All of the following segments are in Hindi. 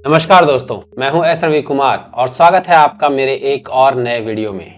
नमस्कार दोस्तों, मैं हूं एस रवि कुमार और स्वागत है आपका मेरे एक और नए वीडियो में।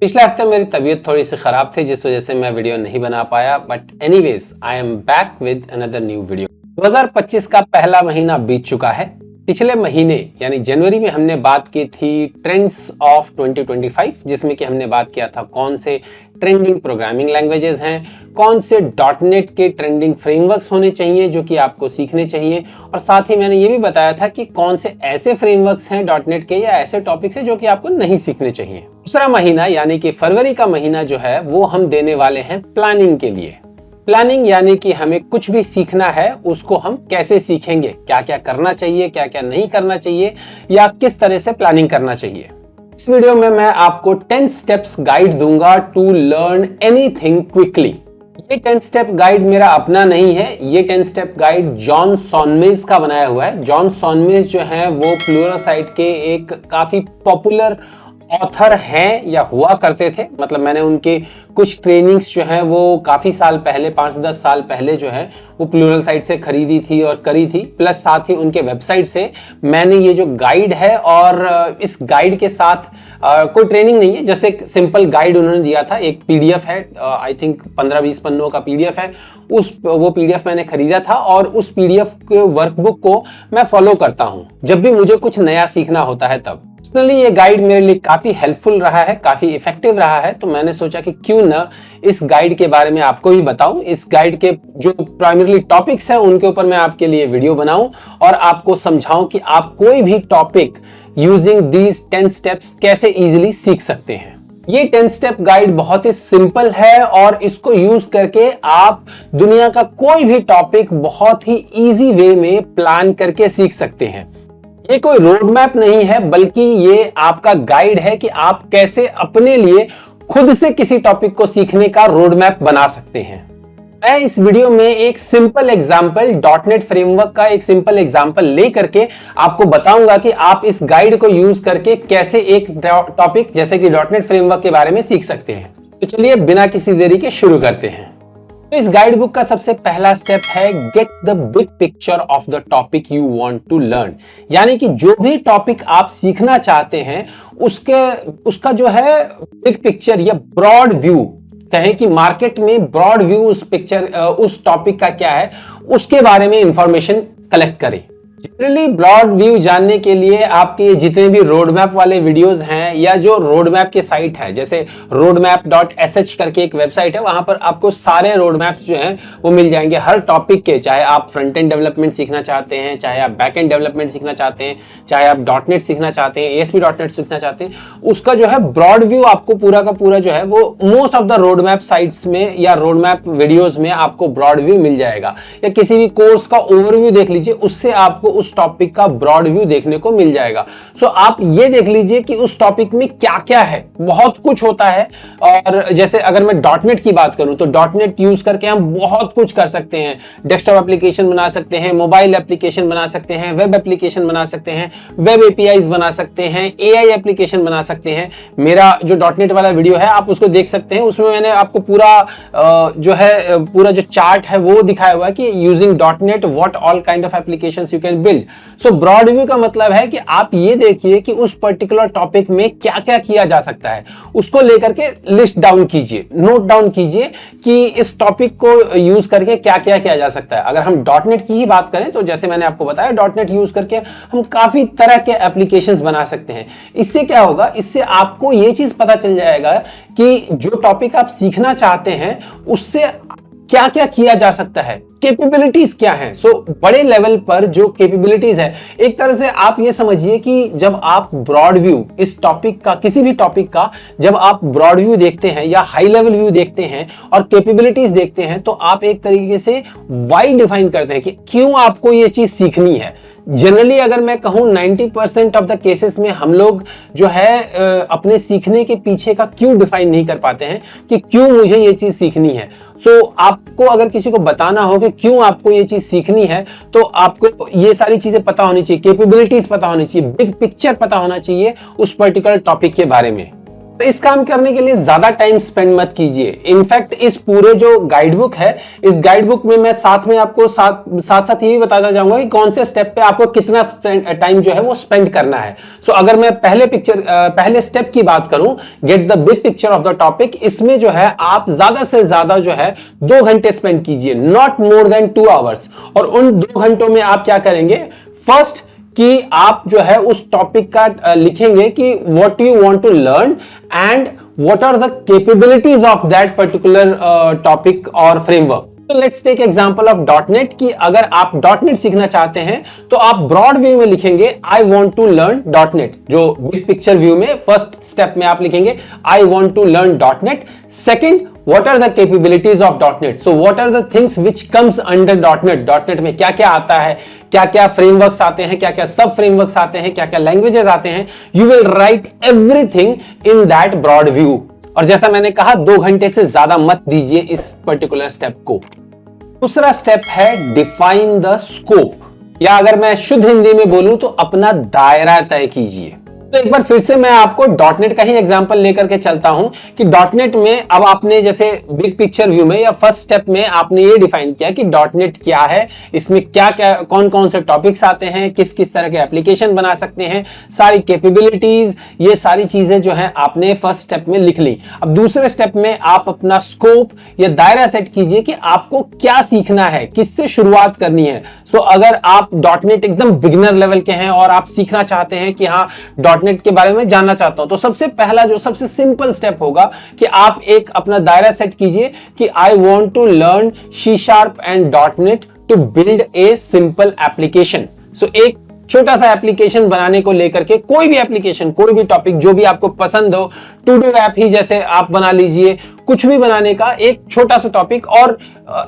पिछले हफ्ते मेरी तबीयत थोड़ी सी खराब थी जिस वजह से मैं वीडियो नहीं बना पाया, but anyways I am back with another new video. 2025 का पहला महीना बीत चुका है। पिछले महीने यानी जनवरी में हमने बात की थी ट्रेंड्स ऑफ 2025, जिसमें कि हमने बात किया था कौन से ट्रेंडिंग प्रोग्रामिंग लैंग्वेजेस हैं, कौन से .NET के ट्रेंडिंग फ्रेमवर्क्स होने चाहिए जो कि आपको सीखने चाहिए, और साथ ही मैंने ये भी बताया था कि कौन से ऐसे फ्रेमवर्क्स हैं .NET के या ऐसे टॉपिक्स हैं जो कि आपको नहीं सीखने चाहिए। दूसरा महीना यानी कि फरवरी का महीना जो है वो हम देने वाले हैं प्लानिंग के लिए। प्लानिंग यानी कि हमें कुछ भी सीखना है उसको हम कैसे सीखेंगे, क्या क्या करना चाहिए, क्या क्या नहीं करना चाहिए, या किस तरह से प्लानिंग करना चाहिए। इस वीडियो में मैं आपको 10 स्टेप्स गाइड दूंगा टू लर्न एनीथिंग क्विकली। ये 10 स्टेप गाइड मेरा अपना नहीं है, ये 10 स्टेप गाइड जॉन सॉनमेज का बनाया हुआ है। जॉन सॉनमेज जो है वो प्लूरासाइट के एक काफी पॉपुलर ऑथर हैं या हुआ करते थे। मतलब मैंने उनके कुछ ट्रेनिंग्स जो हैं वो काफ़ी साल पहले, 5-10 साल पहले जो है वो प्लूरासाइट से खरीदी थी और करी थी। प्लस साथ ही उनके वेबसाइट से मैंने ये जो गाइड है, और इस गाइड के साथ कोई ट्रेनिंग नहीं है, जस्ट एक सिंपल गाइड उन्होंने दिया था। एक पीडीएफ है, आई थिंक 15-20 पन्नों का पीडीएफ है। वो पीडीएफ मैंने खरीदा था और उस पीडीएफ के वर्कबुक को मैं फॉलो करता हूँ जब भी मुझे कुछ नया सीखना होता है तब। पर्सनली ये गाइड मेरे लिए काफी हेल्पफुल रहा है, काफी इफेक्टिव रहा है, तो मैंने सोचा कि क्यों ना इस गाइड के बारे में आपको भी बताऊं। इस गाइड के जो प्राइमरी टॉपिक्स हैं उनके ऊपर मैं आपके लिए वीडियो बनाऊं और आपको समझाऊं कि आप कोई भी टॉपिक यूजिंग दीज 10 स्टेप्स कैसे इजीली सीख सकते हैं। ये 10 स्टेप गाइड बहुत ही सिंपल है और इसको यूज करके आप दुनिया का कोई भी टॉपिक बहुत ही इजी वे में प्लान करके सीख सकते हैं। ये कोई रोड मैप नहीं है, बल्कि ये आपका गाइड है कि आप कैसे अपने लिए खुद से किसी टॉपिक को सीखने का रोड मैप बना सकते हैं। मैं इस वीडियो में एक सिंपल एग्जांपल .NET फ्रेमवर्क का एक सिंपल एग्जांपल लेकर के आपको बताऊंगा कि आप इस गाइड को यूज करके कैसे एक टॉपिक जैसे कि .NET फ्रेमवर्क के बारे में सीख सकते हैं। तो चलिए बिना किसी देरी के शुरू करते हैं। तो इस गाइड बुक का सबसे पहला स्टेप है get the big picture of the topic you want to learn. यानी कि जो भी टॉपिक आप सीखना चाहते हैं उसका जो है बिग पिक्चर या ब्रॉड व्यू, कहें कि मार्केट में ब्रॉड व्यू उस टॉपिक का क्या है उसके बारे में इंफॉर्मेशन कलेक्ट करें। जनरली ब्रॉड व्यू जानने के लिए आपके जितने भी रोड मैप वाले वीडियोस हैं या जो रोड मैप के साइट है, जैसे roadmap.sh करके एक वेबसाइट है, वहां पर आपको सारे रोड मैप्स जो हैं वो मिल जाएंगे हर टॉपिक के। चाहे आप फ्रंट एंड डेवलपमेंट सीखना चाहते हैं, चाहे आप बैक एंड डेवलपमेंट सीखना चाहते हैं, चाहे आप .NET सीखना चाहते हैं, ASP.NET सीखना चाहते हैं, उसका जो है ब्रॉड व्यू आपको पूरा का पूरा जो है वो most of the road map sites में या रोड मैप वीडियोज में आपको ब्रॉड व्यू मिल जाएगा। या किसी भी कोर्स का ओवरव्यू देख लीजिए, उससे आपको उस टॉपिक का ब्रॉड व्यू देखने को मिल जाएगा। सो आप ये देख लीजिए कि उस टॉपिक में क्या क्या है, बहुत कुछ होता है। और जैसे अगर मैं .NET की बात करूं तो .NET यूज करके हम बहुत कुछ कर सकते हैं। डेस्कटॉप एप्लीकेशन बना सकते हैं, मोबाइल एप्लीकेशन बना सकते हैं, वेब एप्लीकेशन बना सकते हैं, वेब एपीआईज बना सकते हैं, AI एप्लीकेशन बना सकते हैं। मेरा जो .NET वाला वीडियो है आप उसको देख सकते हैं, उसमें मैंने आपको पूरा जो चार्ट है वो दिखाया हुआ है कि using .NET what all kind of applications you can build. So broad view का मतलब है कि आप ये देखिए कि उस पर्टिकुलर टॉपिक में क्या क्या किया जा सकता है, उसको लेकर के लिस्ट डाउन कीजिए, नोट डाउन कीजिए कि इस टॉपिक को यूज करके क्या क्या किया जा सकता है। अगर हम .NET की ही बात करें तो जैसे मैंने आपको बताया .NET यूज करके हम काफी तरह के एप्लीकेशंस बना सकते हैं। इससे क्या होगा, इससे आपको ये चीज पता चल जाएगा कि जो टॉपिक आप सीखना चाहते हैं उससे क्या क्या किया जा सकता है, कैपेबिलिटीज क्या हैं। सो बड़े लेवल पर जो कैपेबिलिटीज है, एक तरह से आप ये समझिए कि जब आप ब्रॉड व्यू इस टॉपिक का, किसी भी टॉपिक का जब आप ब्रॉड व्यू देखते हैं या हाई लेवल व्यू देखते हैं और कैपेबिलिटीज देखते हैं, तो आप एक तरीके से वाई डिफाइन करते हैं कि क्यों आपको ये चीज सीखनी है। जनरली अगर मैं कहूं 90% ऑफ द केसेस में हम लोग जो है अपने सीखने के पीछे का क्यों डिफाइन नहीं कर पाते हैं कि क्यों मुझे ये चीज सीखनी है। आपको अगर किसी को बताना हो कि क्यों आपको ये चीज सीखनी है, तो आपको ये सारी चीजें पता होनी चाहिए, कैपेबिलिटीज पता होनी चाहिए, बिग पिक्चर पता होना चाहिए उस पर्टिकुलर टॉपिक के बारे में। तो इस काम करने के लिए ज्यादा टाइम स्पेंड मत कीजिए। इनफैक्ट इस पूरे जो गाइड बुक है, इस गाइड बुक में मैं साथ में आपको साथ साथ ये भी बताता जाऊंगा कि कौन से स्टेप पे आपको कितना टाइम जो है वो स्पेंड करना है। सो अगर मैं पहले स्टेप की बात करूं, gate the big picture of the topic, इसमें जो है आप ज्यादा से ज्यादा जो है 2 घंटे स्पेंड कीजिए, नॉट मोर देन 2 आवर्स। और उन 2 घंटों में आप क्या करेंगे, फर्स्ट कि आप जो है उस टॉपिक का लिखेंगे कि what you want to learn and what are the capabilities of that particular topic और फ्रेमवर्क। तो let's take example of dot net कि अगर आप डॉटनेट सीखना चाहते हैं तो आप ब्रॉड व्यू में लिखेंगे I want to learn dot net. जो बिग पिक्चर व्यू में फर्स्ट स्टेप में आप लिखेंगे I want to learn dot net. Second, what are the capabilities of .NET? So what are the things which comes under .NET? .NET में क्या क्या आता है, क्या क्या फ्रेमवर्क्स आते हैं, क्या क्या सब फ्रेमवर्क्स आते हैं, क्या क्या लैंग्वेजेस आते हैं। You will write everything in that broad view। और जैसा मैंने कहा 2 घंटे से ज्यादा मत दीजिए इस पर्टिकुलर स्टेप को। दूसरा स्टेप है डिफाइन द स्कोप, या अगर मैं शुद्ध हिंदी में बोलूं तो अपना दायरा तय कीजिए। तो एक बार फिर से मैं आपको डॉटनेट का ही एग्जांपल लेकर के चलता हूं कि डॉटनेट में अब आपने जैसे बिग पिक्चर व्यू में या फर्स्ट स्टेप में आपने ये डिफाइन किया कि डॉटनेट क्या है, इसमें क्या क्या कौन कौन से टॉपिक्स आते हैं, किस किस तरह के एप्लीकेशन बना सकते हैं, सारी कैपेबिलिटीज, ये सारी चीजें जो है आपने फर्स्ट स्टेप में लिख ली। अब दूसरे स्टेप में आप अपना स्कोप या दायरा सेट कीजिए कि आपको क्या सीखना है, किससे शुरुआत करनी है। सो अगर आप डॉटनेट एकदम बिगिनर लेवल के हैं और आप सीखना चाहते हैं कि हाँ डॉटनेट के बारे में जानना चाहता हूं, तो सबसे पहला जो सबसे सिंपल स्टेप होगा कि आप एक अपना दायरा सेट कीजिए कि I want to learn C# and .NET to build a simple application. So एक छोटा सा एप्लीकेशन बनाने को लेकर के, कोई भी एप्लीकेशन, कोई भी टॉपिक जो भी आपको पसंद हो, टू डू ऐप ही जैसे आप बना लीजिए, कुछ भी बनाने का एक छोटा सा टॉपिक। और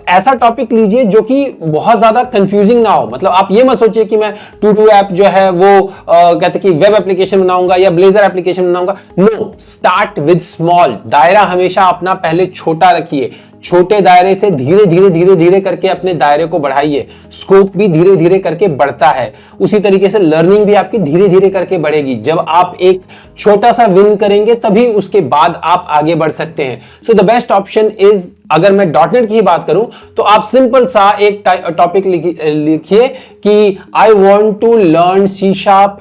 ऐसा टॉपिक लीजिए जो कि बहुत ज्यादा कंफ्यूजिंग ना हो। मतलब आप ये मत सोचिए कि मैं टू डू ऐप जो है वो कहते कि वेब एप्लीकेशन बनाऊंगा या ब्लेजर एप्लीकेशन बनाऊंगा। No, start with small. दायरा हमेशा अपना पहले छोटा रखिए, छोटे दायरे से धीरे धीरे धीरे धीरे करके अपने दायरे को बढ़ाइए। स्कोप भी धीरे धीरे करके बढ़ता है, उसी तरीके से लर्निंग भी आपकी धीरे धीरे करके बढ़ेगी। जब आप एक छोटा सा विन करेंगे तभी उसके बाद आप आगे बढ़ सकते हैं। So the best option is, अगर मैं डॉटनेट की बात करूं तो आप सिंपल सा एक टॉपिक लिखिए कि I want to learn C#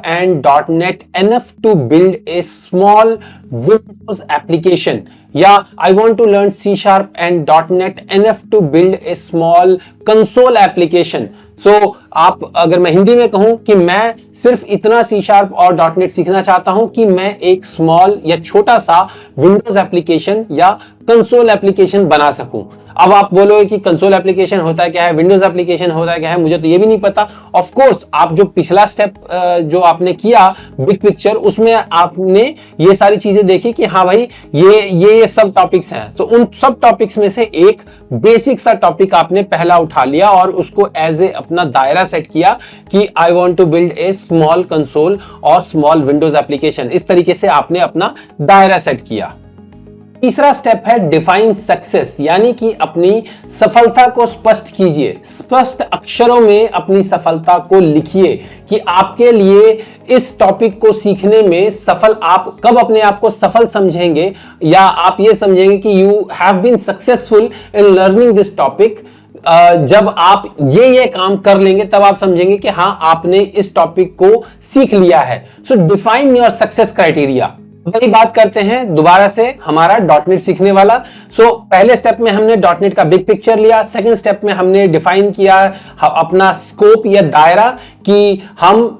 and .NET enough to build a small Windows application, या I want to learn C# and .NET enough to build a small console application. So आप, अगर मैं हिंदी में कहूं कि मैं सिर्फ इतना C# और .NET सीखना चाहता हूं कि मैं एक स्मॉल या छोटा सा विंडोज एप्लीकेशन या कंसोल एप्लीकेशन बना सकूं। अब आप बोलोगे कि कंसोल एप्लीकेशन होता है क्या है, विंडोज एप्लीकेशन होता है क्या है, मुझे तो ये भी नहीं पता। ऑफ कोर्स आप जो पिछला स्टेप जो आपने किया बिग पिक्चर, उसमें आपने ये सारी चीजें देखी कि हाँ भाई ये सब टॉपिक्स हैं। तो उन सब टॉपिक्स में से एक बेसिक सा टॉपिक आपने पहला उठा लिया और उसको एज ए अपना दायरा सेट किया कि I want to build a small console और स्मॉल विंडोज एप्लीकेशन। इस तरीके से आपने अपना दायरा सेट किया। तीसरा स्टेप है डिफाइन सक्सेस, यानी कि अपनी सफलता को स्पष्ट कीजिए। स्पष्ट अक्षरों में अपनी सफलता को लिखिए कि आपके लिए इस टॉपिक को सीखने में सफल, आप कब अपने आप को सफल समझेंगे या आप ये समझेंगे कि you have been successful in learning this topic. जब आप ये काम कर लेंगे तब आप समझेंगे कि हाँ आपने इस टॉपिक को सीख लिया है। सो डिफाइन योर सक्सेस क्राइटेरिया। वही बात करते हैं दोबारा से हमारा डॉटनेट सीखने वाला। सो पहले स्टेप में हमने डॉटनेट का बिग पिक्चर लिया, सेकंड स्टेप में हमने डिफाइन किया अपना स्कोप या दायरा कि हम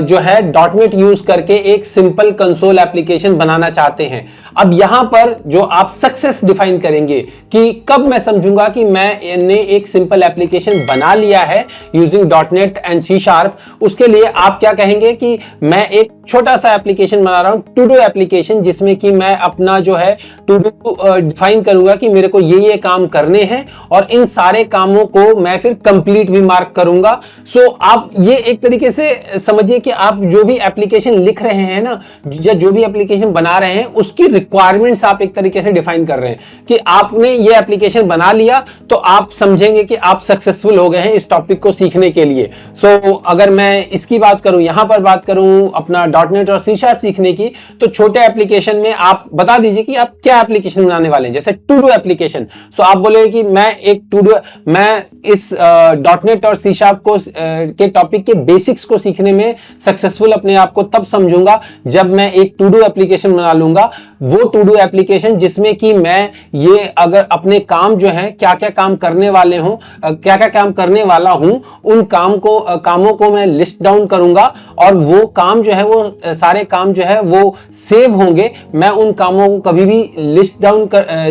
जो है डॉटनेट यूज करके एक सिंपल कंसोल एप्लीकेशन बनाना चाहते हैं। अब यहां पर जो आप सक्सेस डिफाइन करेंगे कि कब मैं समझूंगा कि मैंने एक सिंपल एप्लीकेशन बना लिया है यूजिंग डॉटनेट एंड C#, उसके लिए आप क्या कहेंगे कि मैं एक छोटा सा एप्लीकेशन बना रहा हूं, टू डू एप्लीकेशन, जिसमें कि मैं अपना जो है टू डू डिफाइन करूंगा कि मेरे को ये काम करने हैं और इन सारे कामों को मैं फिर कंप्लीट भी मार्क करूंगा। सो आप ये एक तरीके से समझिए कि आप जो भी एप्लीकेशन लिख रहे हैं ना, या जो भी एप्लीकेशन बना रहे हैं, उसकी रिक्वायरमेंट्स आप एक तरीके से डिफाइन कर रहे हैं कि आपने ये एप्लीकेशन बना लिया तो आप समझेंगे कि आप सक्सेसफुल हो गए हैं इस टॉपिक को सीखने के लिए। सो अगर मैं इसकी बात करूं, यहां पर बात करूं अपना .NET और C# सीखने की, तो छोटे एप्लीकेशन में आप बता दीजिए कि आप क्या एप्लीकेशन बनाने वाले हैं। जैसे टू डू एप्लीकेशन, सो आप बोले कि मैं इस .NET और C# को के टॉपिक के बेसिक्स को सीखने में सक्सेसफुल अपने आप को तब समझूंगा जब मैं एक टू डू एप्लीकेशन बना लूंगा। वो टू डू एप्लीकेशन जिसमें कि मैं ये अगर अपने काम जो है, क्या क्या काम करने वाले हूं, क्या क्या काम करने वाला हूं, उन कामों को मैं लिस्ट डाउन करूंगा और वो काम जो है, वो सारे काम जो है वो सेव होंगे। मैं उन कामों को कभी भी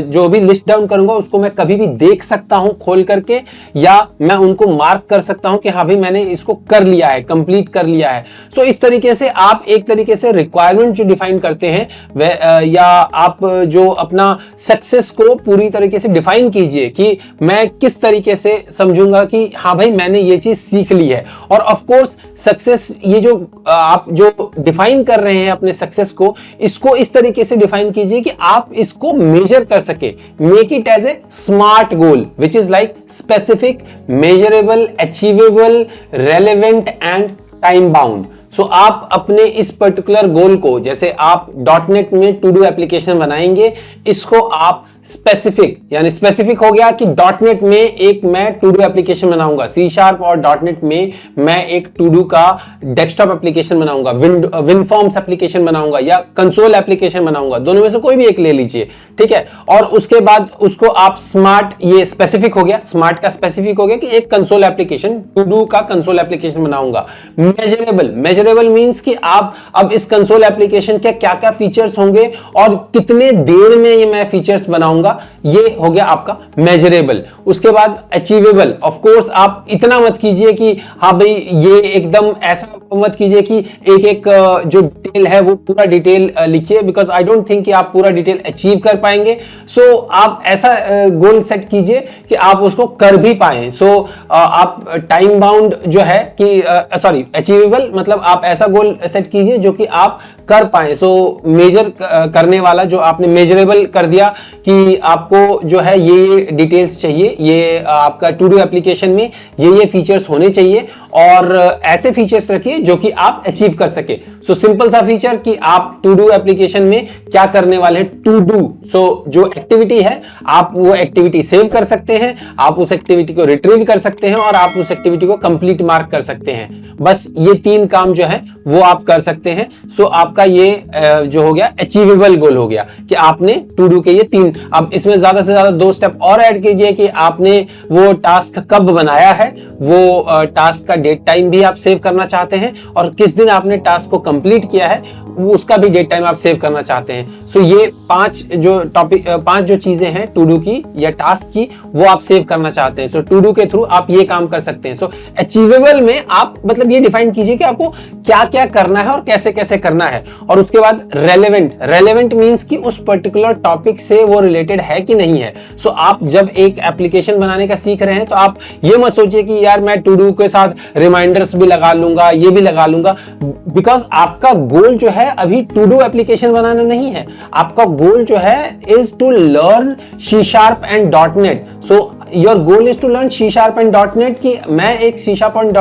जो भी लिस्ट डाउन करूंगा उसको मैं कभी भी देख सकता हूं खोल करके, या मैं उनको मार्क कर सकता हूं कि हाँ भाई मैंने इसको कर लिया है, कंप्लीट कर लिया है। सो इस तरीके से आप एक तरीके से रिक्वायरमेंट जो डिफाइन करते हैं या आप जो अपना सक्सेस को पूरी तरीके से डिफाइन कीजिए कि मैं किस तरीके से समझूंगा कि हाँ भाई मैंने ये चीज सीख ली है। और ऑफ कोर्स सक्सेस, ये जो आप जो डिफाइन कर रहे हैं अपने सक्सेस को, इसको इस तरीके से डिफाइन कीजिए कि आप इसको मेजर कर सके। Make it as a SMART goal which is like specific, measurable, achievable, relevant and time bound. So आप अपने इस पर्टिकुलर गोल को, जैसे आप .NET में टू डू एप्लीकेशन बनाएंगे, इसको आप स्पेसिफिक, यानी स्पेसिफिक हो गया कि .NET में एक मैं टू डू एप्लीकेशन बनाऊंगा, C# और .NET में मैं एक टू डू का डेस्कटॉप एप्लीकेशन बनाऊंगा, विनफॉर्म्स एप्लीकेशन बनाऊंगा या कंसोल एप्लीकेशन बनाऊंगा, दोनों में से कोई भी एक ले लीजिए, ठीक है। और उसके बाद उसको आप स्मार्ट, ये स्पेसिफिक हो गया, स्मार्ट का स्पेसिफिक हो गया कि एक कंसोल एप्लीकेशन, टू डू का कंसोल एप्लीकेशन बनाऊंगा। मेजरेबल मींस कि आप अब इस कंसोल एप्लीकेशन के क्या क्या फीचर्स होंगे और कितने देर में ये मैं फीचर्स बनाऊंगा, ये हो गया आपका मेजरेबल। उसके बाद अचीवेबल, ऑफ कोर्स आप इतना मत कीजिए कि हाँ भाई ये एकदम ऐसा मत कीजिए कि एक एक जो डिटेल है वो पूरा डिटेल लिखिए, बिकॉज आई डोंट थिंक कि आप पूरा डिटेल अचीव कर पाएंगे। सो आप ऐसा गोल सेट कीजिए कि आप उसको कर भी पाए। सो आप टाइम बाउंड जो है कि अचीवेबल मतलब आप ऐसा गोल सेट कीजिए जो कि आप कर पाए। सो मेजर करने वाला, जो आपने मेजरेबल कर दिया कि आपको जो है ये डिटेल्स चाहिए, ये आपका टू डू एप्लीकेशन में ये फीचर्स होने चाहिए और ऐसे फीचर्स रखिए जो कि आप अचीव कर सके। सो सिंपल सा फीचर कि आप टू डू एप्लीकेशन में क्या करने वाले हैं, टू डू। सो जो एक्टिविटी है आप वो एक्टिविटी सेव कर सकते हैं, आप उस एक्टिविटी को रिट्रीव कर सकते हैं और आप उस एक्टिविटी को कंप्लीट मार्क कर सकते हैं। बस ये 3 काम जो है वो आप कर सकते हैं। सो आपका ये जो हो गया अचीवेबल गोल हो गया कि आपने टू डू के ये 3। अब इसमें ज्यादा से ज्यादा 2 स्टेप और ऐड कीजिए कि आपने वो टास्क कब बनाया है, वो टास्क का डेट टाइम भी आप सेव करना चाहते हैं और किस दिन आपने टास्क को कंप्लीट किया है वो उसका भी डेट टाइम आप सेव करना चाहते हैं। सो ये 5 जो चीजें हैं टू डू की या टास्क की, वो आप सेव करना चाहते हैं। सो टू डू के थ्रू आप ये काम कर सकते हैं। सो अचीवेबल में आप मतलब ये डिफाइन कीजिए कि आपको क्या क्या करना है और कैसे कैसे करना है। और उसके बाद रेलेवेंट मींस कि उस पर्टिकुलर टॉपिक से वो रिलेटेड है कि नहीं है। सो आप जब एक एप्लीकेशन बनाने का सीख रहे हैं तो आप ये मत सोचिए कि यार मैं टू डू के साथ रिमाइंडर्स भी लगा लूंगा, ये भी लगा लूंगा, बिकॉज आपका गोल जो है अभी टू डू एप्लीकेशन बनाना नहीं है। आपका गोल जो है is to learn C# and .NET। So your goal is to learn C# and .NET कि मैं एक C# और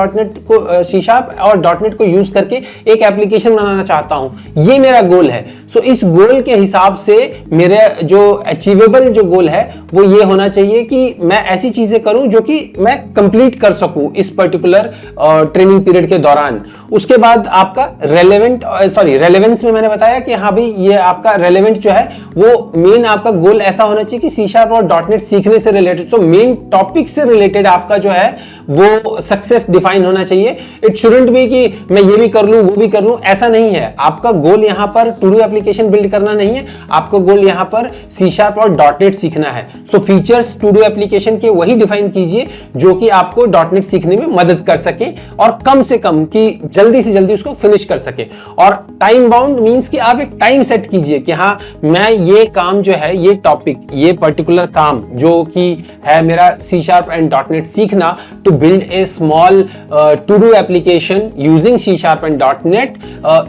.NET को यूज करके एक एप्लीकेशन बनाना चाहता हूं, ये मेरा गोल है। सो इस गोल के हिसाब से मेरे जो अचीवेबल जो गोल है वो ये होना चाहिए कि मैं ऐसी चीजें करूं जो कि मैं कंप्लीट कर सकूं इस पर्टिकुलर ट्रेनिंग पीरियड के दौरान। उसके बाद आपका रेलेवेंस में मैंने बताया कि हाँ भाई ये आपका रेलेवेंट जो है वो मेन आपका गोल ऐसा होना चाहिए कि C# और .NET सीखने से रिलेटेड, तो मेन टॉपिक से रिलेटेड आपका जो है वो सक्सेस डिफाइन होना चाहिए। इट शुडंट बी कि मैं ये भी कर लूं वो भी कर लूं, ऐसा नहीं है। आपका गोल यहां पर टू डू एप्लीकेशन बिल्ड करना नहीं है, आपका गोल यहां पर C# और .NET सीखना है। सो फीचर्स टू डू एप्लीकेशन के वही डिफाइन कीजिए जो कि आपको .NET सीखने में मदद कर सके और कम से कम कि जल्दी से जल्दी उसको फिनिश कर सके। और टाइम बाउंड मींस कि आप एक टाइम सेट कीजिए कि हाँ मैं ये काम जो है, ये टॉपिक, ये पर्टिकुलर काम जो कि है मेरा C# एंड .NET सीखना to build a small to do application using C# and .NET,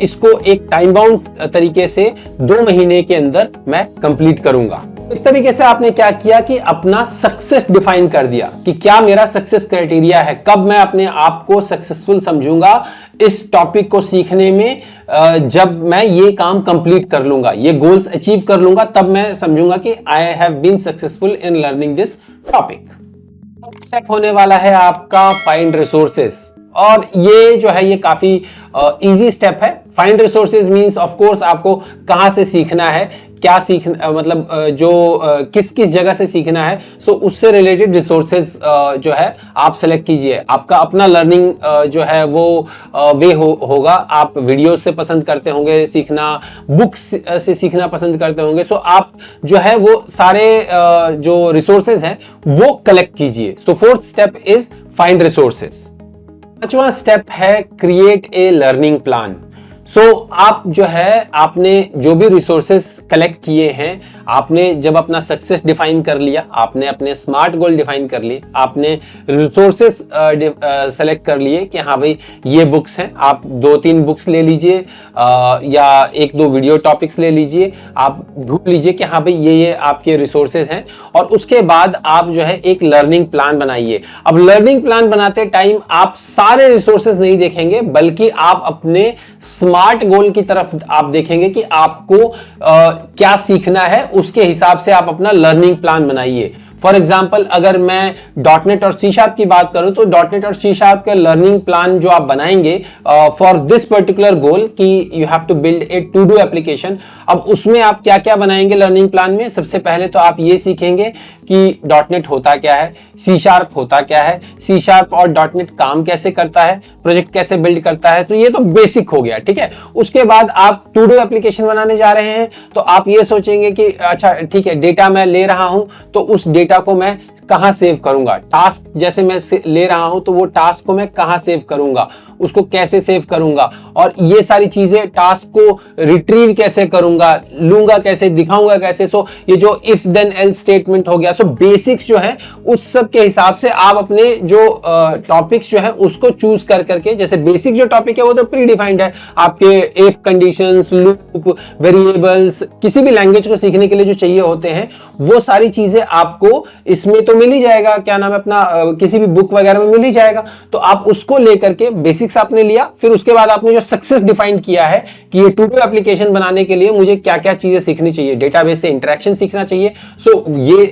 इसको एक टाइम बाउंड तरीके से 2 महीने के अंदर मैं कंप्लीट करूंगा। इस तरीके से आपने क्या किया कि अपना सक्सेस डिफाइन कर दिया कि क्या मेरा सक्सेस क्राइटेरिया है, कब मैं अपने आप को सक्सेसफुल समझूंगा इस टॉपिक को सीखने में, जब मैं ये काम कंप्लीट कर लूंगा, ये गोल्स अचीव कर लूंगा, तब मैं समझूंगा कि I have been successful in learning this topic. Step होने वाला है आपका फाइंड रिसोर्सेस, और ये जो है ये काफी इजी स्टेप है। Find resources means of course आपको कहां से सीखना है, क्या सीखना, मतलब जो किस किस जगह से सीखना है, सो उससे रिलेटेड रिसोर्सेज जो है आप सेलेक्ट कीजिए। आपका अपना लर्निंग जो है वो वे होगा। आप वीडियो से पसंद करते होंगे सीखना, बुक्स से सीखना पसंद करते होंगे, सो आप जो है वो सारे जो रिसोर्सेज हैं वो कलेक्ट कीजिए। So 4th step is find resources. 5वां स्टेप है create a learning plan. So आप जो है आपने जो भी रिसोर्सेस कलेक्ट किए हैं, आपने जब अपना सक्सेस डिफाइन कर लिया, आपने अपने स्मार्ट गोल डिफाइन कर लिए, आपने रिसोर्सेस सेलेक्ट कर लिए कि हाँ भाई ये बुक्स हैं, आप 2-3 बुक्स ले लीजिए या 1-2 वीडियो टॉपिक्स ले लीजिए, आप ढूंढ लीजिए कि हाँ भाई ये आपके रिसोर्सेज हैं, और उसके बाद आप जो है एक लर्निंग प्लान बनाइए। अब लर्निंग प्लान बनाते टाइम आप सारे रिसोर्सेज नहीं देखेंगे, बल्कि आप अपने स्मार्ट गोल की तरफ आप देखेंगे कि आपको क्या सीखना है, उसके हिसाब से आप अपना लर्निंग प्लान बनाइए। फॉर एग्जाम्पल अगर मैं .NET और C# की बात करूं तो .NET और C# का लर्निंग प्लान जो आप बनाएंगे फॉर दिस पर्टिकुलर गोल कि you have to build a to do application, अब उसमें आप क्या क्या बनाएंगे लर्निंग प्लान में। सबसे पहले तो आप ये सीखेंगे कि .NET होता क्या है, C# होता क्या है, C# और .NET काम कैसे करता है, प्रोजेक्ट कैसे बिल्ड करता है, तो ये तो बेसिक हो गया, ठीक है। उसके बाद आप टू डू एप्लीकेशन बनाने जा रहे हैं, तो आप ये सोचेंगे कि अच्छा ठीक है, डेटा मैं ले रहा हूं तो उस डेटा को मैं कहां सेव करूंगा, टास्क जैसे मैं ले रहा हूं तो वो टास्क को मैं कहां सेव करूंगा, उसको कैसे सेव करूंगा, और ये सारी चीजें, टास्क को रिट्रीव कैसे करूंगा, लूंगा कैसे, दिखाऊंगा कैसे। सो ये जो इफ देन एल्स स्टेटमेंट हो गया, सो बेसिक्स जो है उस सब के हिसाब से आप अपने जो टॉपिक्स जो है उसको चूज कर करके, जैसे बेसिक जो टॉपिक है वो तो प्री डिफाइंड है, आपके इफ कंडीशंस, लूप, वेरिएबल्स, किसी भी लैंग्वेज को सीखने के लिए जो चाहिए होते हैं वो सारी चीजें आपको इसमें तो मिल ही जाएगा, क्या नाम है अपना, किसी भी बुक वगैरह में मिल ही जाएगा। तो आप उसको लेकर के बेसिक्स आपने लिया, फिर उसके बाद आपने जो सक्सेस डिफाइन किया है कि ये टू डू एप्लीकेशन बनाने के लिए मुझे क्या क्या चीजें सीखनी चाहिए, डेटाबेस से इंटरेक्शन सीखना चाहिए, सो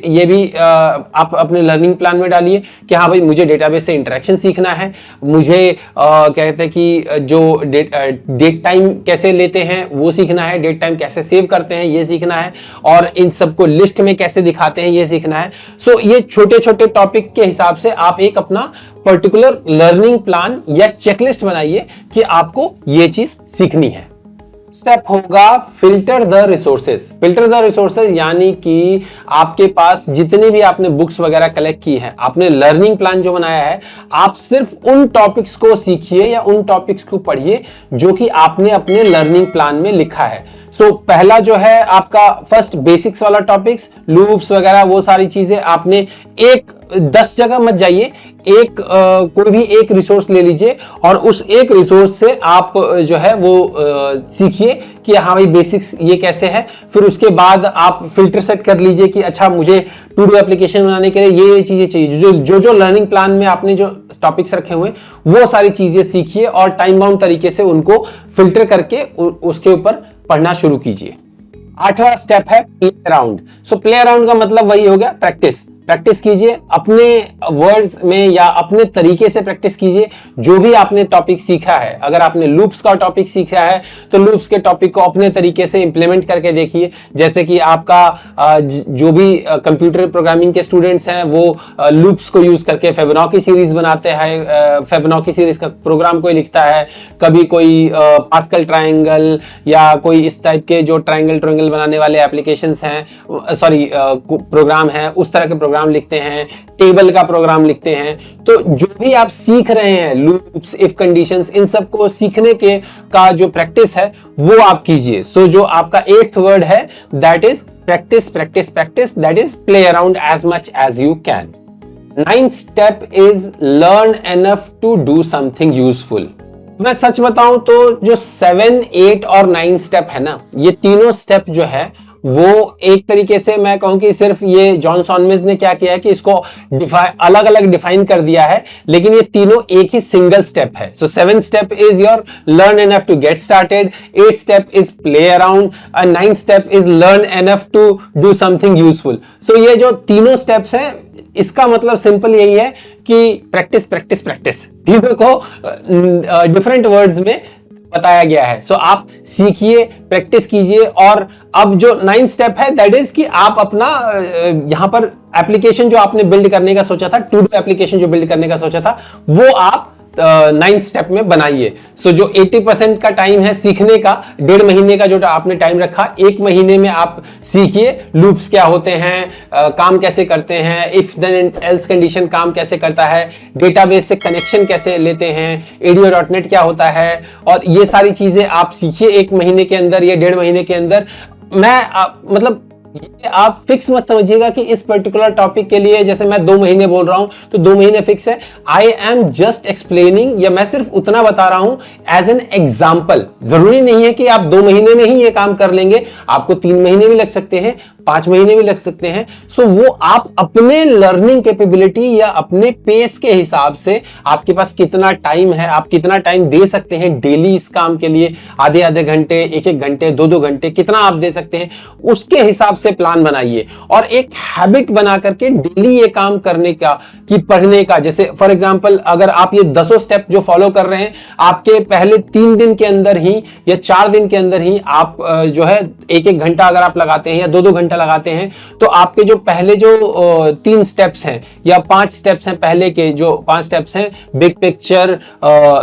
ये भी आप अपने लर्निंग प्लान में डालिए कि हाँ भाई मुझे डेटाबेस से इंटरेक्शन सीखना है, मुझे कहते हैं कि जो डेट टाइम कैसे लेते हैं वो सीखना है, डेट टाइम कैसे सेव करते हैं ये सीखना है, और इन सबको लिस्ट में कैसे दिखाते हैं ये सीखना है। सो ये छोटे छोटे टॉपिक के हिसाब से आप एक अपना पर्टिकुलर लर्निंग प्लान या चेकलिस्ट बनाइए कि आपको ये चीज सीखनी है। स्टेप होगा filter the resources. Filter the resources यानी कि आपके पास जितनी भी आपने बुक्स वगैरह कलेक्ट की है, आपने लर्निंग प्लान जो बनाया है, आप सिर्फ उन टॉपिक्स को सीखिए या उन टॉपिक्स को पढ़िए जो कि आपने अपने लर्निंग प्लान में लिखा है। सो पहला जो है आपका फर्स्ट बेसिक्स वाला टॉपिक्स, लूप्स वगैरह वो सारी चीजें आपने 10 जगह मत जाइए, कोई भी एक रिसोर्स ले लीजिए और उस एक रिसोर्स से आप जो है वो सीखिए कि हाँ भाई बेसिक्स ये कैसे है। फिर उसके बाद आप फिल्टर सेट कर लीजिए कि अच्छा मुझे टू डू एप्लीकेशन बनाने के लिए ये चीजें चाहिए, जो लर्निंग प्लान में आपने जो टॉपिक्स रखे हुए वो सारी चीजें सीखिए और टाइम बाउंड तरीके से उनको फिल्टर करके उसके ऊपर पढ़ना शुरू कीजिए। 8वां स्टेप है play around. So play around का मतलब वही हो गया प्रैक्टिस कीजिए, अपने वर्ड्स में या अपने तरीके से प्रैक्टिस कीजिए। जो भी आपने टॉपिक सीखा है, अगर आपने लूप्स का टॉपिक सीखा है तो लूप्स के टॉपिक को अपने तरीके से इंप्लीमेंट करके देखिए। जैसे कि आपका जो भी कंप्यूटर प्रोग्रामिंग के स्टूडेंट्स हैं वो लूप्स को यूज करके फेबोनाची सीरीज बनाते हैं, फेबोनाची सीरीज का प्रोग्राम कोई लिखता है, कभी कोई पास्कल ट्रायंगल या कोई इस टाइप के जो ट्रायंगल बनाने वाले एप्लीकेशंस हैं, प्रोग्राम हैं, उस तरह के प्रोग्राम लिखते हैं, टेबल का प्रोग्राम लिखते हैं। तो जो भी आप सीख रहे हैं, लूप्स, इफ कंडीशंस, इन सब को सीखने के का जो प्रैक्टिस है वो आप कीजिए। सो जो आपका 8th वर्ड है that is practice, that is play around as much as you can. Ninth step is learn enough to do something useful. मैं सच बताऊं तो जो 7, 8 और 9 स्टेप है ना, ये तीनों स्टेप जो है वो एक तरीके से मैं कहूं कि सिर्फ ये जॉन सॉनमेज ने क्या किया है कि इसको अलग अलग डिफाइन कर दिया है, लेकिन ये तीनों एक ही सिंगल स्टेप है। So 7 step is your learn enough to get started, 8 step is play around and 9 step is learn enough to do something useful. So ये जो तीनों स्टेप्स हैं, इसका मतलब सिंपल यही है कि प्रैक्टिस प्रैक्टिस प्रैक्टिस, तीनों को डिफरेंट वर्ड्स में बताया गया है। सो आप सीखिए, प्रैक्टिस कीजिए। और अब जो 9th स्टेप है दैट इज कि आप अपना यहां पर एप्लीकेशन जो आपने बिल्ड करने का सोचा था, टू डू एप्लीकेशन जो बिल्ड करने का सोचा था, वो आप 9th स्टेप में बनाइए। सो जो 80% का टाइम है सीखने का, 1.5 महीने का जो आपने टाइम रखा, 1 महीने में आप सीखिए लूप्स क्या होते हैं, काम कैसे करते हैं, if then and else condition काम कैसे करता है, डेटाबेस से कनेक्शन कैसे लेते हैं, ADO.NET क्या होता है, और ये सारी चीजें आप सीखिए 1 महीने के अंदर या 1.5 महीने के अंदर। मतलब ये आप फिक्स मत समझिएगा कि इस पर्टिकुलर टॉपिक के लिए जैसे मैं 2 महीने बोल रहा हूं तो 2 महीने फिक्स है। आई एम जस्ट एक्सप्लेनिंग, या मैं सिर्फ उतना बता रहा हूं एज एन एग्जाम्पल। जरूरी नहीं है कि आप 2 महीने में ही ये काम कर लेंगे, आपको 3 महीने भी लग सकते हैं, 5 महीने भी लग सकते हैं। सो वो आप अपने लर्निंग कैपेबिलिटी या अपने पेस के हिसाब से, आपके पास कितना टाइम है, आप कितना टाइम दे सकते हैं डेली इस काम के लिए, आधे आधे घंटे, 1-1 घंटे, 2-2 घंटे, कितना आप दे सकते हैं, उसके हिसाब से प्लान बनाइए और एक हैबिट बना करके डेली ये काम करने का, कि पढ़ने का। जैसे फॉर एग्जांपल अगर आप ये 10 स्टेप जो फॉलो कर रहे हैं, आपके पहले 3 दिन के अंदर ही या 4 दिन के अंदर ही आप जो है 1-1 घंटा अगर आप लगाते हैं या 2-2 घंटा लगाते हैं, तो आपके जो पहले जो 3 स्टेप्स हैं या 5 स्टेप्स हैं, पहले के जो 5 स्टेप्स हैं, बिग पिक्चर,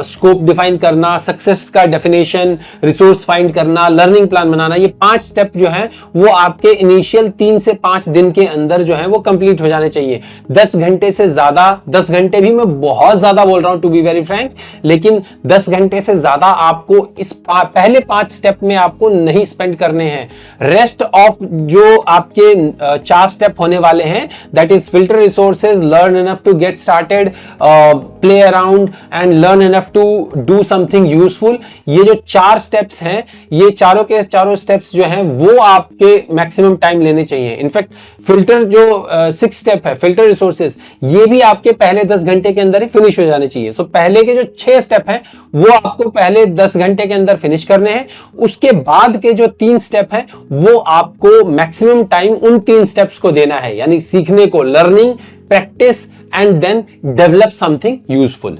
स्कोप डिफाइन करना, सक्सेस का डेफिनेशन, रिसोर्स फाइंड करना, लर्निंग प्लान बनाना, ये 5 स्टेप जो हैं वो आपके इनिशियल 3 से 5 दिन के अंदर जो है वो कंप्लीट हो जाने चाहिए। 10 घंटे से ज्यादा, 10 घंटे भी मैं बहुत ज्यादा बोल रहा हूं टू बी वेरी फ्रैंक, लेकिन 10 घंटे से ज्यादा आपको इस पहले 5 स्टेप में आपको नहीं स्पेंड करने हैं। रेस्ट ऑफ जो आपके 4 स्टेप होने वाले हैं, that is filter resources, learn enough to get started, play around and learn enough to do something useful, ये जो 4 स्टेप्स हैं, ये चारों के चारों स्टेप्स जो हैं वो आपके मैक्सिमम टाइम लेने चाहिए। इनफैक्ट फिल्टर जो 6 स्टेप है, फिल्टर रिसोर्सेज, ये भी आपके पहले 10 घंटे के अंदर ही फिनिश हो जाने चाहिए। सो पहले के जो 6 स्टेप हैं वो आपको पहले 10 घंटे के अंदर फिनिश करने हैं। उसके बाद के जो 3 स्टेप हैं वो आपको मैक्सिमम टाइम उन 3 स्टेप्स को देना है, यानी सीखने को, learning, practice and then develop something useful.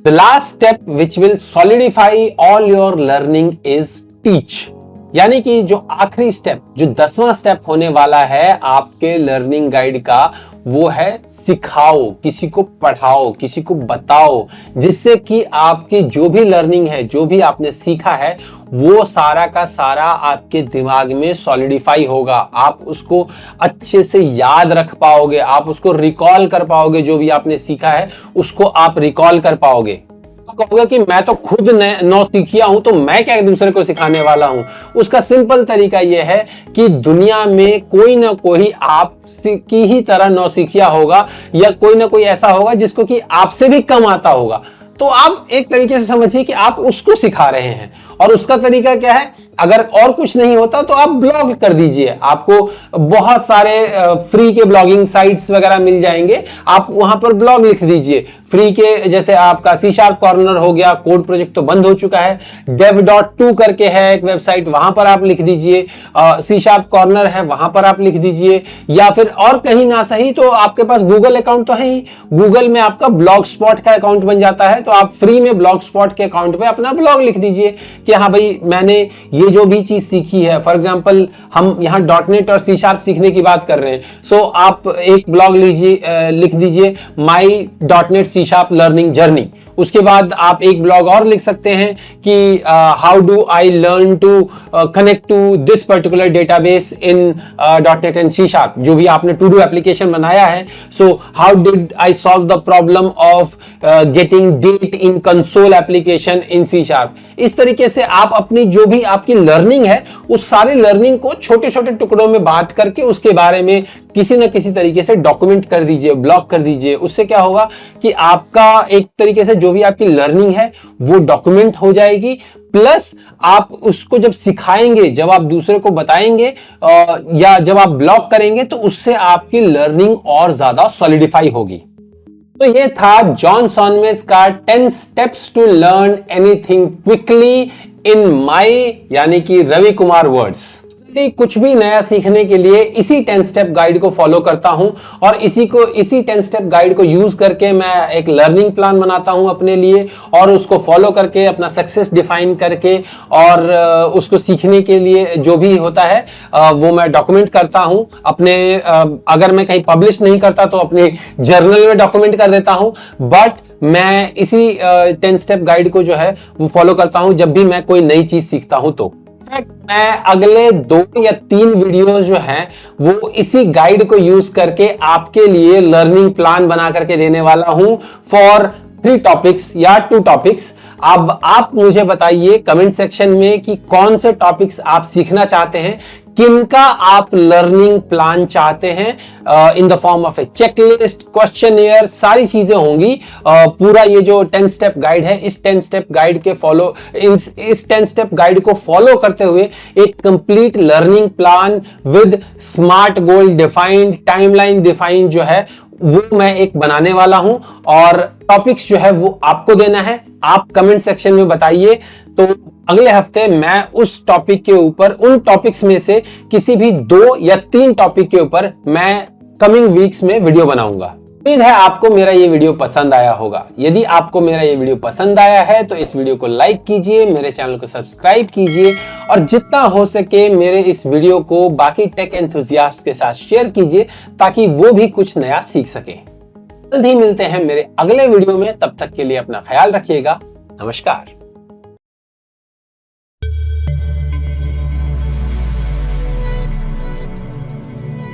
The last step which will solidify all your learning is teach, यानी कि जो आखिरी स्टेप, जो 10वां स्टेप होने वाला है आपके लर्निंग गाइड का, वो है सिखाओ, किसी को पढ़ाओ, किसी को बताओ, जिससे कि आपकी जो भी लर्निंग है, जो भी आपने सीखा है, वो सारा का सारा आपके दिमाग में सॉलिडिफाई होगा। आप उसको अच्छे से याद रख पाओगे, आप उसको रिकॉल कर पाओगे, जो भी आपने सीखा है उसको आप रिकॉल कर पाओगे। कहोगे कि मैं तो खुद नौसिखिया हूं, तो मैं क्या दूसरे को सिखाने वाला हूं। उसका सिंपल तरीका यह है कि दुनिया में कोई ना कोई आप की ही तरह नौसिखिया होगा, या कोई ना कोई ऐसा होगा जिसको कि आपसे भी कम आता होगा। तो आप एक तरीके से समझिए कि आप उसको सिखा रहे हैं। और उसका तरीका क्या है, अगर और कुछ नहीं होता तो आप ब्लॉग कर दीजिए। आपको बहुत सारे फ्री के ब्लॉगिंग साइट्स वगैरह मिल जाएंगे, आप वहां पर ब्लॉग लिख दीजिए फ्री के। जैसे आपका C# कॉर्नर हो गया, कोड प्रोजेक्ट तो बंद हो चुका है, dev.to करके है एक वेबसाइट, वहां पर आप लिख दीजिए। C# कॉर्नर है, वहां पर आप लिख दीजिए। या फिर और कहीं ना सही तो आपके पास गूगल अकाउंट तो है ही, गूगल में आपका ब्लॉग स्पॉट का अकाउंट बन जाता है, तो आप फ्री में ब्लॉग स्पॉट के अकाउंट पे अपना ब्लॉग लिख दीजिए कि हाँ भाई मैंने ये जो भी चीज सीखी है। फॉर एग्जांपल हम यहाँ .NET और C# सीखने की बात कर रहे हैं, सो आप एक ब्लॉग लिख दीजिए माई .NET C# लर्निंग जर्नी। उसके बाद आप एक ब्लॉग और लिख सकते हैं कि how do I learn to connect to this particular database in .NET and C#, जो भी आपने टू डू एप्लीकेशन बनाया है। So how did I solve the problem of getting date in console application in C#। इस तरीके से आप अपनी जो भी आपकी लर्निंग है उस सारी लर्निंग को छोटे छोटे टुकड़ों में बांट करके उसके बारे में किसी न किसी तरीके से डॉक्यूमेंट कर दीजिए, ब्लॉग कर दीजिए। उससे क्या होगा कि आपका एक तरीके से जो भी आपकी लर्निंग है वो डॉक्यूमेंट हो जाएगी, प्लस आप उसको जब सिखाएंगे, जब आप दूसरे को बताएंगे या जब आप ब्लॉग करेंगे तो उससे आपकी लर्निंग और ज्यादा सॉलिडिफाई होगी। तो ये था जॉन सॉनमेस का 10 steps to learn anything quickly in my यानी कि रवि कुमार वर्ड्स। कुछ भी नया सीखने के लिए इसी 10 स्टेप गाइड को फॉलो करता हूं और इसी 10 स्टेप गाइड को यूज करके मैं एक लर्निंग प्लान बनाता हूं अपने लिए और उसको फॉलो करके अपना सक्सेस डिफाइन करके और उसको सीखने के लिए जो भी होता है वो मैं डॉक्यूमेंट करता हूं अपने, अगर मैं कहीं पब्लिश नहीं करता तो अपने जर्नल में डॉक्यूमेंट कर देता हूं। बट मैं इसी 10 स्टेप गाइड को जो है वो फॉलो करता हूं जब भी मैं कोई नई चीज सीखता हूं। तो मैं अगले 2 या 3 वीडियोस जो हैं वो इसी गाइड को यूज करके आपके लिए लर्निंग प्लान बना करके देने वाला हूं फॉर 3 टॉपिक्स या 2 टॉपिक्स। अब आप मुझे बताइए कमेंट सेक्शन में कि कौन से टॉपिक्स आप सीखना चाहते हैं, किनका आप लर्निंग प्लान चाहते हैं in the form of A checklist, questionnaire, सारी चीजें होंगी। पूरा ये जो 10 स्टेप गाइड है इस 10 स्टेप गाइड के इस 10 स्टेप गाइड को फॉलो करते हुए एक complete learning plan with smart goal defined, timeline defined जो है वो मैं एक बनाने वाला हूं और टॉपिक्स जो है वो आपको देना है। आप कमेंट सेक्शन में बताइए, तो अगले हफ्ते मैं उस टॉपिक के ऊपर, उन टॉपिक्स में से किसी भी 2 या 3 टॉपिक के ऊपर मैं कमिंग वीक्स में वीडियो बनाऊंगा। उम्मीद है आपको मेरा ये वीडियो पसंद आया होगा। यदि आपको मेरा ये वीडियो पसंद आया है तो इस वीडियो को लाइक कीजिए, मेरे चैनल को सब्सक्राइब कीजिए और जितना हो सके मेरे इस वीडियो को बाकी टेक एंथुसियास्ट के साथ शेयर कीजिए ताकि वो भी कुछ नया सीख सके। जल्द ही मिलते हैं मेरे अगले वीडियो में, तब तक के लिए अपना ख्याल रखिएगा। नमस्कार।